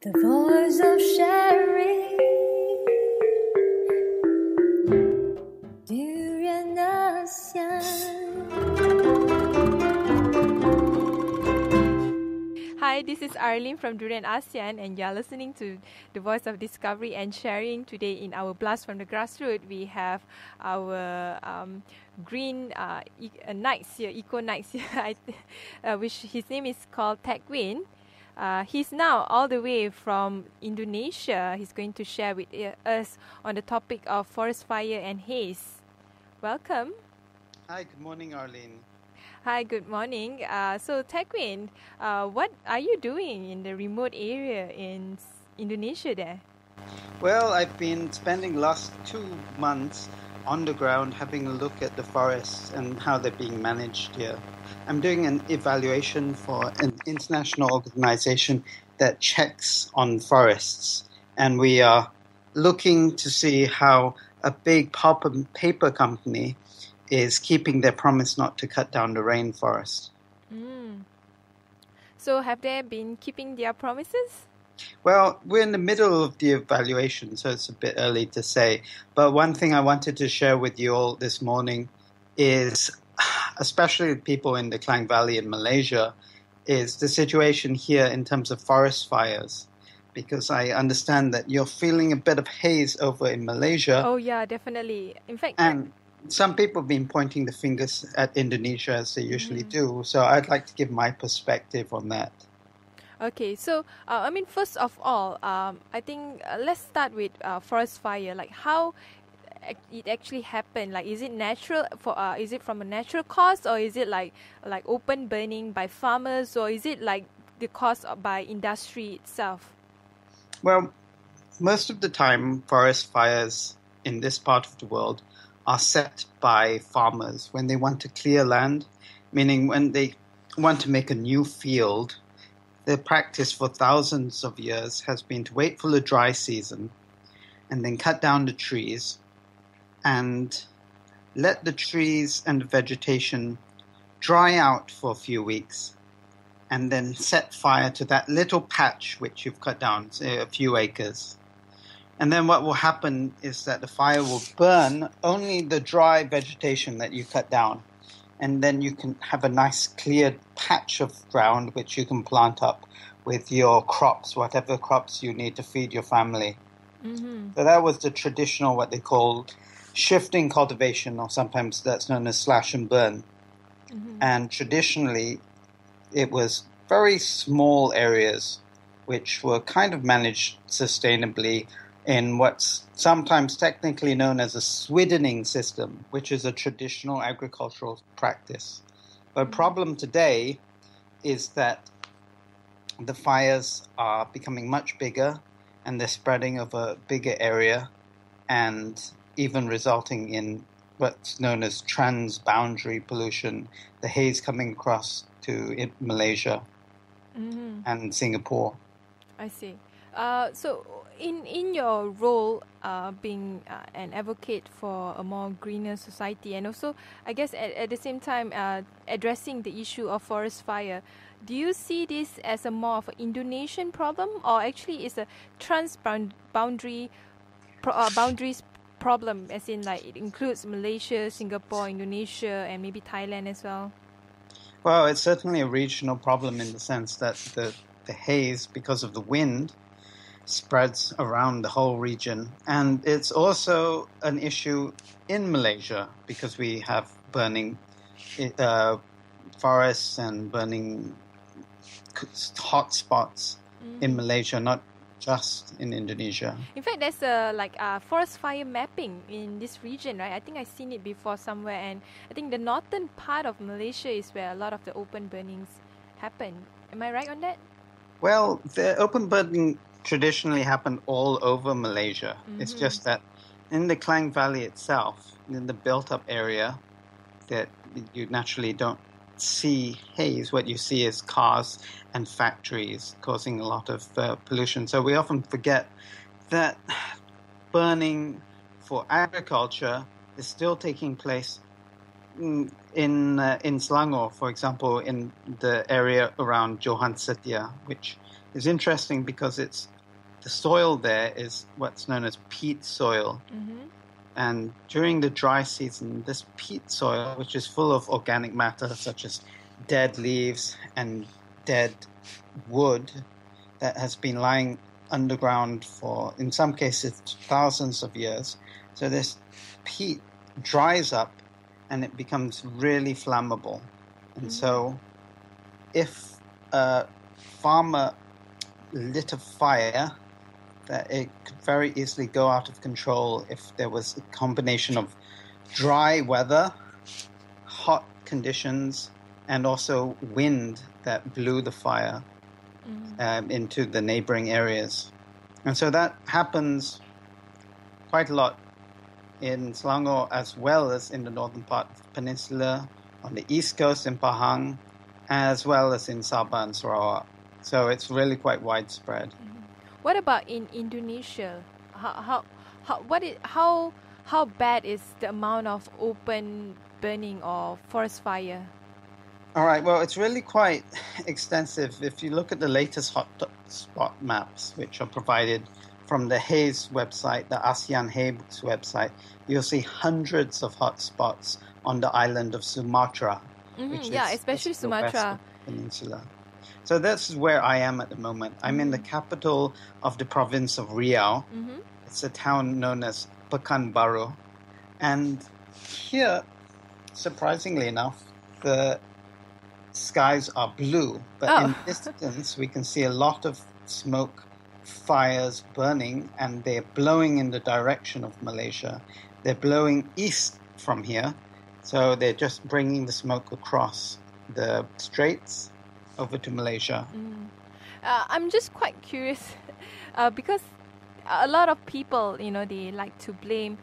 The voice of sharing during ASEAN. Hi, this is Arlene from Durian ASEAN, and you're listening to the Voice of Discovery and Sharing. Today in our Blast from the Grassroots, we have our green knights here, eco knights here, which his name is called Teck. He's now all the way from Indonesia. He's going to share with us on the topic of forest fire and haze. Welcome. Hi, good morning, Arlene. Hi, good morning. So, Teck, what are you doing in the remote area in Indonesia there? Well, I've been spending the last 2 months on the ground having a look at the forests and how they're being managed here. I'm doing an evaluation for an international organization that checks on forests, and we are looking to see how a big pulp and paper company is keeping their promise not to cut down the rainforest. So have they been keeping their promises? Well, we're in the middle of the evaluation, so it's a bit early to say. But one thing I wanted to share with you all this morning is, especially people in the Klang Valley in Malaysia, is the situation here in terms of forest fires. Because I understand that you're feeling a bit of haze over in Malaysia. Oh, yeah, definitely. In fact... And some people have been pointing the fingers at Indonesia, as they usually do. So I'd like to give my perspective on that. Okay, so first of all, I think let's start with forest fire. Like how it actually happened. Like, is it natural? Is it from a natural cause, or is it like open burning by farmers, or is it like the cause by industry itself? Well, most of the time, forest fires in this part of the world are set by farmers when they want to clear land, meaning when they want to make a new field. The practice for thousands of years has been to wait for the dry season and then cut down the trees and let the trees and the vegetation dry out for a few weeks and then set fire to that little patch which you've cut down, say a few acres. And then what will happen is that the fire will burn only the dry vegetation that you cut down. And then you can have a nice cleared patch of ground which you can plant up with your crops, whatever crops you need to feed your family. So that was the traditional, what they call shifting cultivation, or sometimes that's known as slash and burn. And traditionally, it was very small areas which were kind of managed sustainably in what's sometimes technically known as a swidening system, which is a traditional agricultural practice. The problem today is that the fires are becoming much bigger and they're spreading over a bigger area and even resulting in what's known as transboundary pollution, the haze coming across to Malaysia and Singapore. I see. So in your role being an advocate for a more greener society, and also I guess at the same time addressing the issue of forest fire, do you see this as a more of an Indonesian problem, or actually is a boundaries problem, as in like it includes Malaysia, Singapore, Indonesia, and maybe Thailand as well? Well, it's certainly a regional problem in the sense that the haze, because of the wind, spreads around the whole region. And it's also an issue in Malaysia because we have burning forests and burning hot spots in Malaysia, not just in Indonesia. In fact, there's a forest fire mapping in this region, right? I think I've seen it before somewhere, and I think the northern part of Malaysia is where a lot of the open burnings happen. Am I right on that? Well, the open burning traditionally happened all over Malaysia. It's just that in the Klang Valley itself, in the built-up area, that you naturally don't see haze. What you see is cars and factories causing a lot of pollution. So we often forget that burning for agriculture is still taking place in Selangor, for example, in the area around Johan Setia, which is interesting because the soil there is what's known as peat soil. Mm-hmm. And during the dry season, this peat soil, which is full of organic matter such as dead leaves and dead wood that has been lying underground for, in some cases, thousands of years. So this peat dries up and it becomes really flammable. And so if a farmer lit a fire, that it could very easily go out of control if there was a combination of dry weather, hot conditions, and also wind that blew the fire into the neighboring areas. And so that happens quite a lot in Selangor as well as in the northern part of the peninsula, on the east coast in Pahang, as well as in Sabah and Sarawak. So it's really quite widespread. What about in Indonesia? How bad is the amount of open burning or forest fire? All right, well, it's really quite extensive. If you look at the latest hotspot maps, which are provided from the Haze website, the ASEAN Haze website, you'll see hundreds of hotspots on the island of Sumatra. Which is especially the Sumatra. West Peninsula. So that's where I am at the moment. I'm in the capital of the province of Riau. It's a town known as Pekanbaru. And here, surprisingly enough, the skies are blue. But in distance, we can see a lot of smoke, fires burning, and they're blowing in the direction of Malaysia. They're blowing east from here. So they're just bringing the smoke across the straits over to Malaysia. I'm just quite curious because a lot of people, they like to blame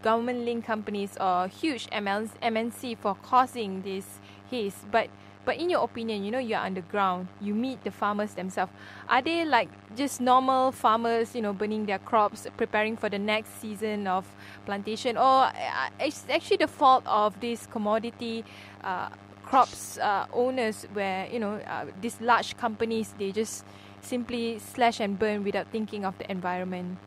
government-linked companies or huge MNC for causing this haze. But in your opinion, you're underground, you meet the farmers themselves. Are they like just normal farmers, burning their crops, preparing for the next season of plantation? Or it's actually the fault of these commodity crops owners where, these large companies, they just simply slash and burn without thinking of the environment?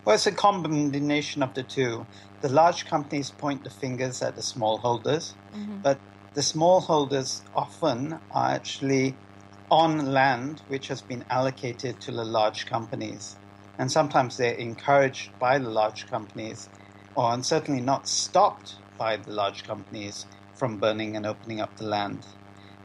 Well, it's a combination of the two. The large companies point the fingers at the smallholders, but the smallholders often are actually on land which has been allocated to the large companies. And sometimes they're encouraged by the large companies, and certainly not stopped by the large companies from burning and opening up the land.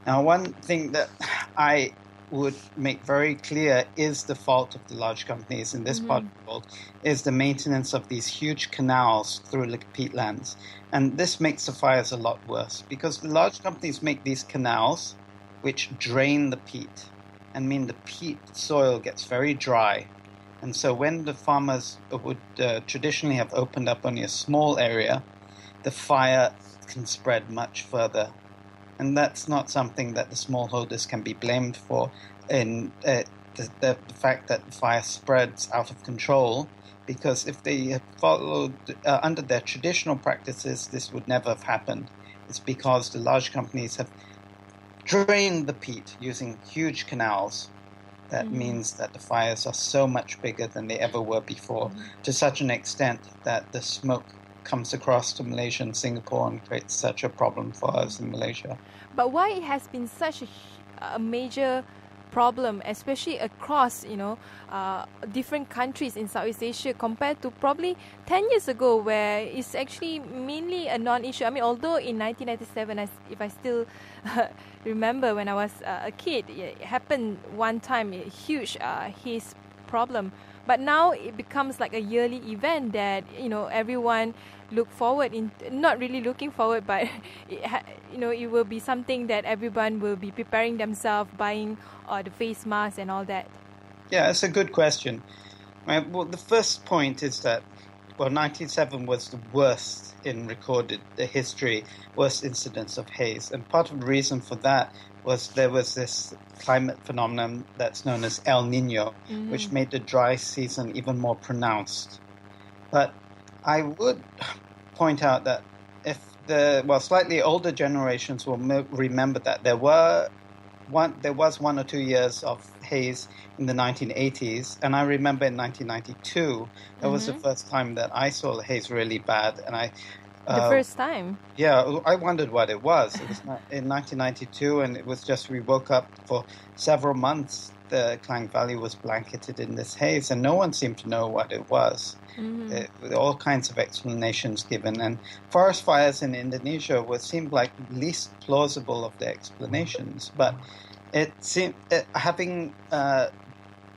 Now, one thing that I would make very clear is the fault of the large companies in this part of the world is the maintenance of these huge canals through the peatlands. And this makes the fires a lot worse because the large companies make these canals which drain the peat and mean the peat soil gets very dry. And so when the farmers would traditionally have opened up only a small area, the fire can spread much further. And that's not something that the smallholders can be blamed for in the fact that the fire spreads out of control, because if they had followed under their traditional practices, this would never have happened. It's because the large companies have drained the peat using huge canals. That means that the fires are so much bigger than they ever were before, to such an extent that the smoke comes across to Malaysia and Singapore and creates such a problem for us in Malaysia. But why it has been such a major problem, especially across, different countries in Southeast Asia compared to probably 10 years ago where it's actually mainly a non-issue. I mean, although in 1997, if I still remember when I was a kid, it happened one time, a huge haze problem. But now it becomes like a yearly event that, everyone look forward in, not really looking forward, but it will be something that everyone will be preparing themselves, buying the face masks and all that. Yeah, it's a good question. Well, the first point is that, 1997 was the worst in recorded history, worst incidence of haze. And part of the reason for that was there was this climate phenomenon that's known as El Nino, which made the dry season even more pronounced. But I would point out that if slightly older generations will remember that there was 1 or 2 years of haze in the 1980s, and I remember in 1992, that was the first time that I saw the haze really bad, and The first time? yeah, I wondered what it was. It was in 1992, and it was just we woke up for several months. The Klang Valley was blanketed in this haze, and no one seemed to know what it was. With all kinds of explanations given, and forest fires in Indonesia seemed like least plausible of the explanations. But it seemed, having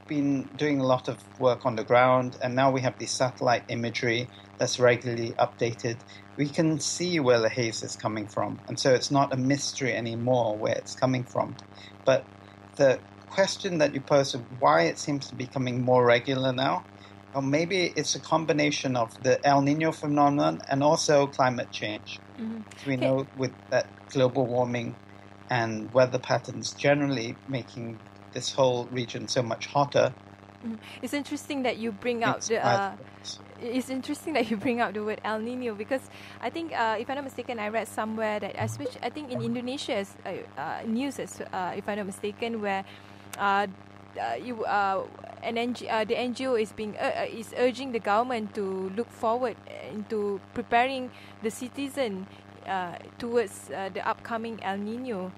been doing a lot of work on the ground, and now we have the satellite imagery that's regularly updated, we can see where the haze is coming from. And so it's not a mystery anymore where it's coming from. But the question that you posed of why it seems to be becoming more regular now, or maybe it's a combination of the El Nino phenomenon and also climate change. We know with that global warming and weather patterns generally making this whole region so much hotter. It's interesting that you bring out the. It's interesting that you bring out the word El Nino, because I think, if I'm not mistaken, I read somewhere that I think in Indonesia's news, if I'm not mistaken, where the NGO is urging the government to look forward into preparing the citizen towards the upcoming El Nino.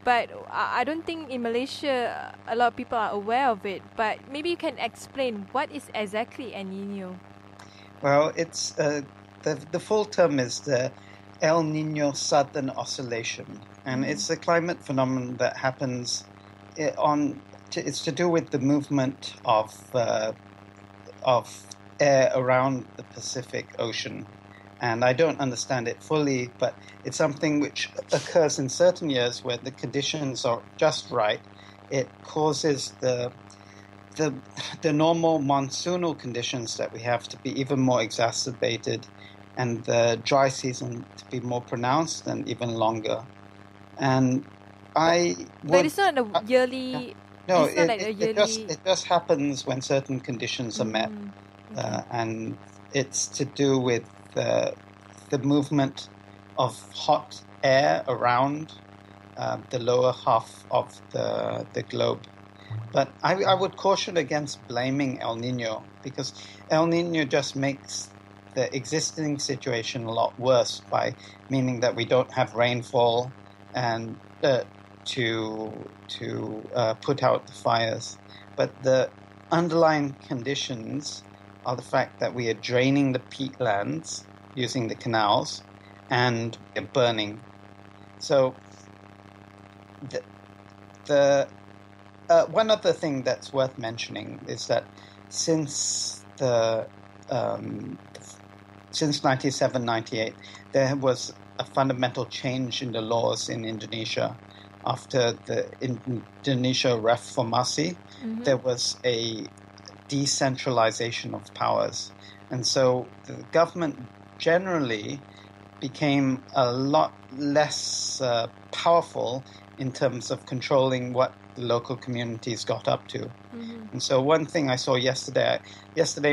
But I don't think in Malaysia a lot of people are aware of it. But maybe you can explain what is exactly El Nino. Well, it's the full term is the El Nino Southern Oscillation, and it's a climate phenomenon that happens it's to do with the movement of air around the Pacific Ocean. And I don't understand it fully, but it's something which occurs in certain years where the conditions are just right. It causes the normal monsoonal conditions that we have to be even more exacerbated, and the dry season to be more pronounced and even longer. And but it's not a yearly. No, it's not like a yearly. It just happens when certain conditions are met, and it's to do with the movement of hot air around the lower half of the globe. But I would caution against blaming El Nino, because El Nino just makes the existing situation a lot worse by meaning that we don't have rainfall and to put out the fires. But the underlying conditions are the fact that we are draining the peatlands using the canals and we're burning. So the one other thing that's worth mentioning is that since 1997-98, there was a fundamental change in the laws in Indonesia. After the Indonesia Reformasi, there was a decentralization of powers. And so the government generally became a lot less powerful in terms of controlling what the local communities got up to. And so one thing I saw yesterday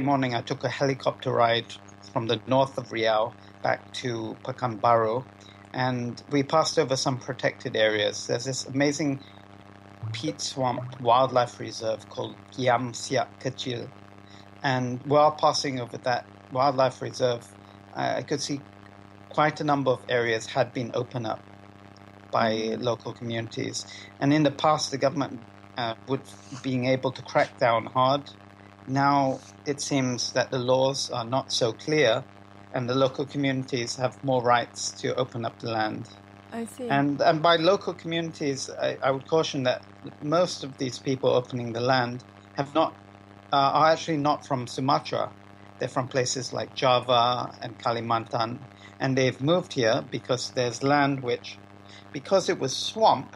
morning, I took a helicopter ride from the north of Riau back to Pekanbaru, and we passed over some protected areas. There's this amazing peat swamp wildlife reserve called Kiam Siak Kecil. And while passing over that wildlife reserve, I could see quite a number of areas had been opened up by local communities. And in the past, the government would being able to crack down hard. Now it seems that the laws are not so clear, and the local communities have more rights to open up the land. I see. And by local communities, I would caution that most of these people opening the land are actually not from Sumatra. They're from places like Java and Kalimantan, and they've moved here because there's land which, because it was swamp,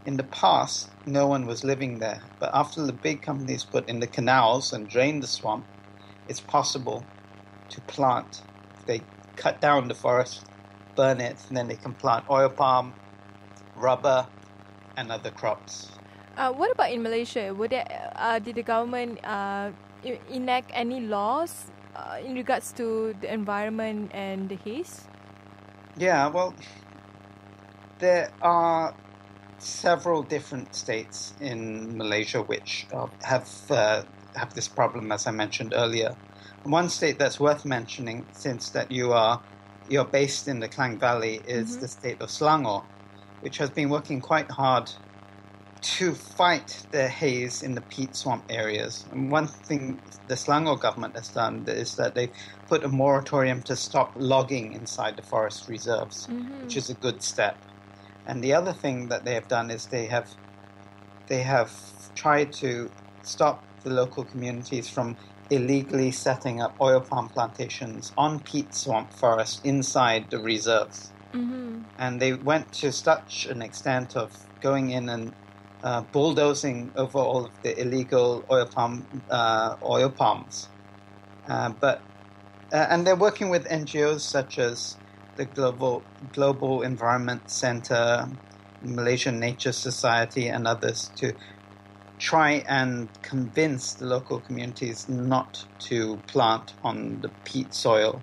in the past, no one was living there. But after the big companies put in the canals and drained the swamp, it's possible to plant. They cut down the forest, burn it, and then they can plant oil palm, rubber, and other crops. What about in Malaysia? Did the government enact any laws in regards to the environment and the haze? Yeah, well, there are several different states in Malaysia which have this problem, as I mentioned earlier. One state that's worth mentioning, since that you're based in the Klang Valley, is the state of Selangor, which has been working quite hard to fight the haze in the peat swamp areas. And one thing the Selangor government has done is that they've put a moratorium to stop logging inside the forest reserves, which is a good step. And the other thing that they have done is they have tried to stop the local communities from illegally setting up oil palm plantations on peat swamp forest inside the reserves. And they went to such an extent of going in and bulldozing over all of the illegal oil palms. And they're working with NGOs such as the Global Environment Center, Malaysian Nature Society, and others to try and convince the local communities not to plant on the peat soil,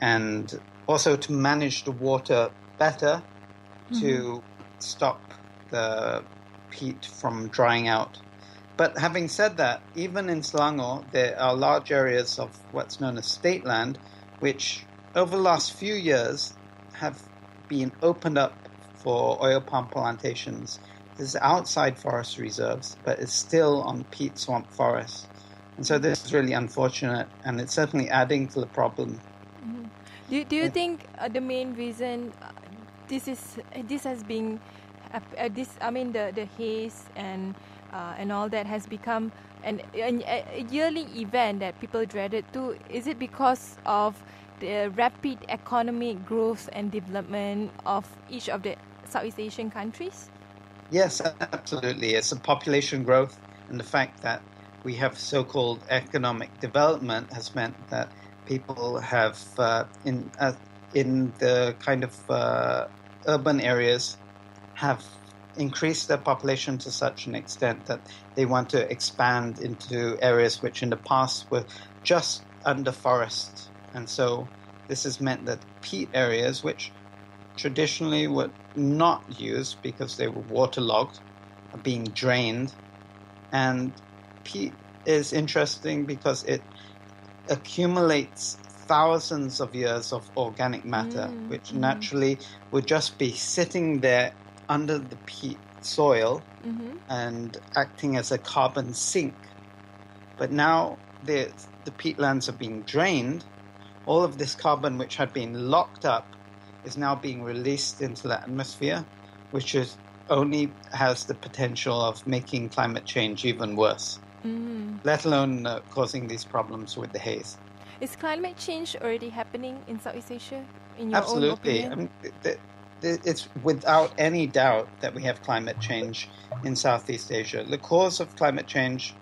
and also to manage the water better to stop the peat from drying out. But having said that, even in Selangor, there are large areas of what's known as state land, which over the last few years have been opened up for oil palm plantations. This is outside forest reserves, but it's still on peat swamp forest. And so this is really unfortunate, and it's certainly adding to the problem. Do you think the main reason this has been the haze and all that has become a yearly event that people dreaded too? Is it because of the rapid economic growth and development of each of the Southeast Asian countries? Yes, absolutely. It's a population growth, and the fact that we have so-called economic development has meant that people have in the kind of urban areas have increased their population to such an extent that they want to expand into areas which in the past were just under forest. And so this has meant that peat areas, which traditionally were not used because they were waterlogged, are being drained. And peat is interesting because it accumulates thousands of years of organic matter, which naturally would just be sitting there under the peat soil and acting as a carbon sink. But now the peatlands are being drained. All of this carbon, which had been locked up, is now being released into the atmosphere, which only has the potential of making climate change even worse, let alone causing these problems with the haze. Is climate change already happening in Southeast Asia, in your own Absolutely. opinion? It's without any doubt that we have climate change in Southeast Asia. The cause of climate change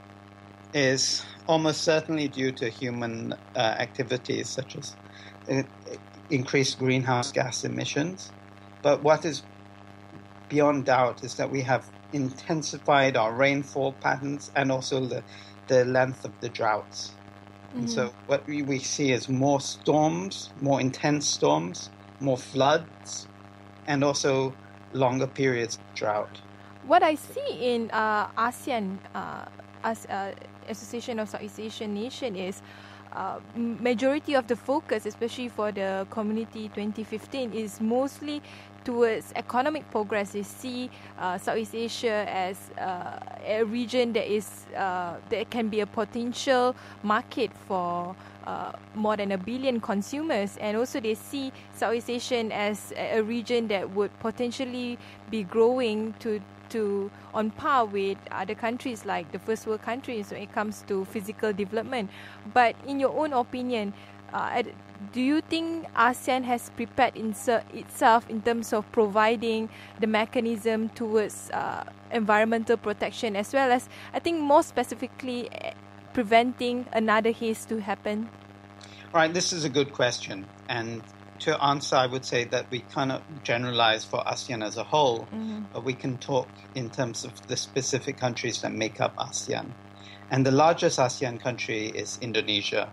is almost certainly due to human activities such as increased greenhouse gas emissions. But what is beyond doubt is that we have intensified our rainfall patterns and also the length of the droughts. And so what we see is more storms, more intense storms, more floods, and also longer periods of drought. What I see in ASEAN, as Association of Southeast Asian Nation, is majority of the focus, especially for the Community 2015, is mostly towards economic progress. They see Southeast Asia as a region that can be a potential market for more than 1 billion consumers, and also they see Southeast Asia as a region that would potentially be growing to on par with other countries like the first world countries when it comes to physical development. But in your own opinion, do you think ASEAN has prepared itself in terms of providing the mechanism towards environmental protection, as well as, I think more specifically, preventing another haze to happen? Right, this is a good question. And to answer, I would say that we cannot generalize for ASEAN as a whole, but we can talk in terms of the specific countries that make up ASEAN. And the largest ASEAN country is Indonesia.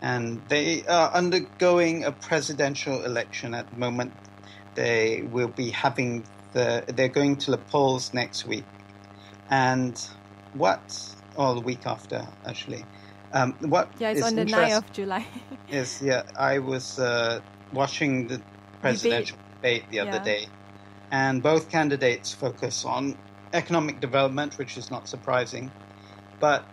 And they are undergoing a presidential election at the moment. They will be having They're going to the polls next week, and the week after actually. What it's is on the 9th of July. I was watching the presidential debate the other day, and both candidates focus on economic development, which is not surprising. But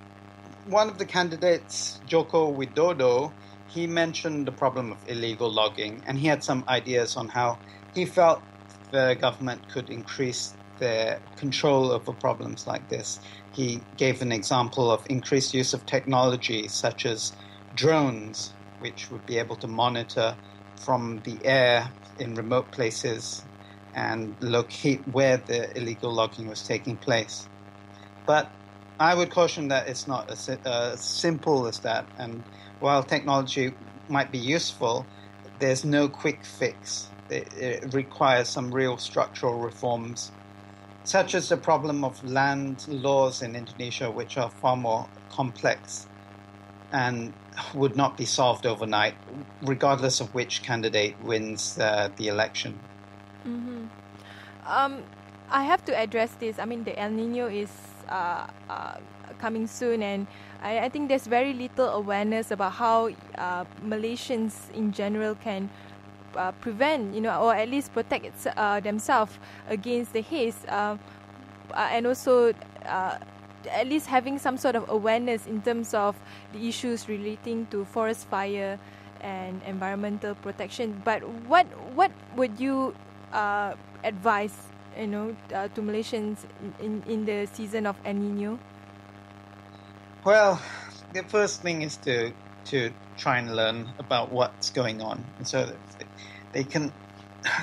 one of the candidates, Joko Widodo, he mentioned the problem of illegal logging, and he had some ideas on how he felt the government could increase their control over problems like this. He gave an example of increased use of technology such as drones, which would be able to monitor from the air in remote places and locate where the illegal logging was taking place. But I would caution that it's not as simple as that. And while technology might be useful, there's no quick fix. It requires some real structural reforms, such as the problem of land laws in Indonesia, which are far more complex and would not be solved overnight, regardless of which candidate wins the election. Mm-hmm. I have to address this. I mean, the El Nino is coming soon, and I think there's very little awareness about how Malaysians in general can prevent, or at least protect themselves against the haze, and also at least having some sort of awareness in terms of the issues relating to forest fire and environmental protection. But what would you advise, to Malaysians in the season of El Nino? Well, the first thing is to try and learn about what's going on, and so they can.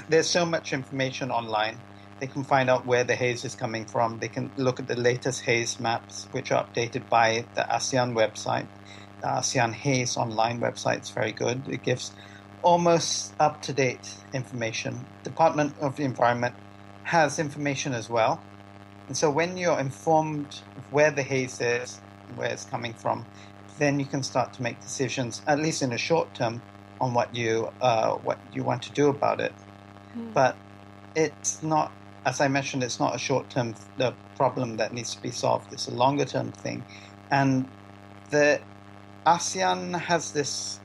There's so much information online. They can find out where the haze is coming from. They can look at the latest haze maps, which are updated by the ASEAN website. The ASEAN Haze online website is very good. It gives almost up-to-date information. Department of the Environment has information as well. And so when you're informed of where the haze is, where it's coming from, then you can start to make decisions, at least in the short term, on what you want to do about it. But it's not, as I mentioned, it's not a short-term problem that needs to be solved. It's a longer-term thing. And the ASEAN has this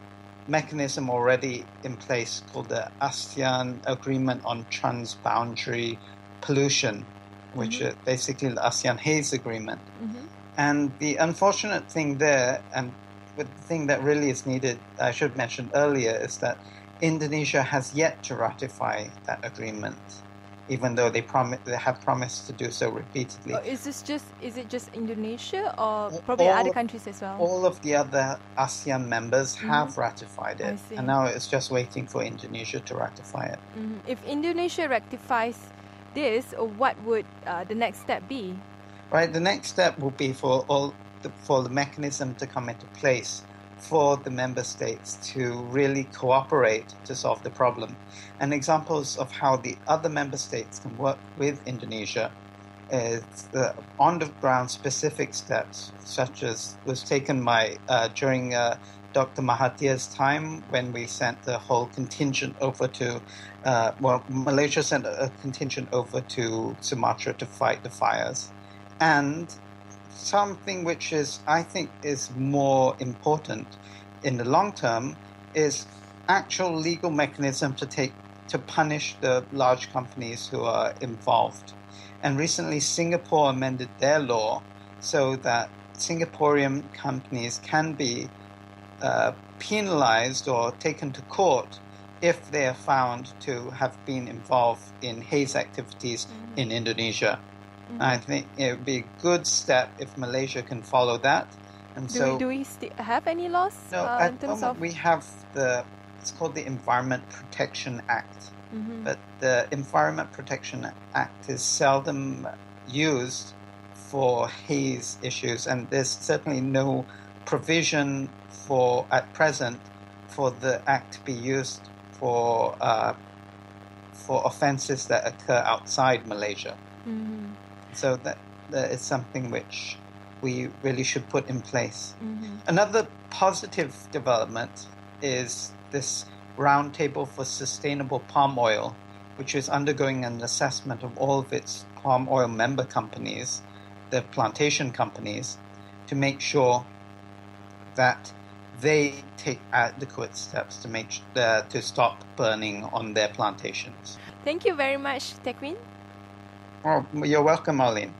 mechanism already in place called the ASEAN Agreement on Transboundary Pollution, which is basically the ASEAN Haze Agreement. And the unfortunate thing there, and the thing that really is needed, I should have mentioned earlier, is that Indonesia has yet to ratify that agreement, even though they have promised to do so repeatedly. Is it just Indonesia, or probably other countries as well? All of the other ASEAN members have ratified it, and now it's just waiting for Indonesia to ratify it. If Indonesia rectifies this, what would the next step be? Right, the next step will be for the mechanism to come into place for the member states to really cooperate to solve the problem. And examples of how the other member states can work with Indonesia is the on-the-ground specific steps, such as was taken during Dr. Mahathir's time, when we sent the whole contingent over to, Malaysia sent a contingent over to Sumatra to fight the fires. And something which I think is more important in the long term is actual legal mechanism to punish the large companies who are involved. And recently Singapore amended their law so that Singaporean companies can be penalized or taken to court if they are found to have been involved in haze activities in Indonesia. I think it would be a good step if Malaysia can follow that. And do we have any laws? No, at the moment we have it's called the Environment Protection Act. But the Environment Protection Act is seldom used for haze issues, and there's certainly no provision at present for the act to be used for offences that occur outside Malaysia. So that is something which we really should put in place. Another positive development is this roundtable for sustainable palm oil which is undergoing an assessment of all of its palm oil member companies, the plantation companies, to make sure that they take adequate steps to stop burning on their plantations. Thank you very much, Teck. Oh, you're welcome, Arlene.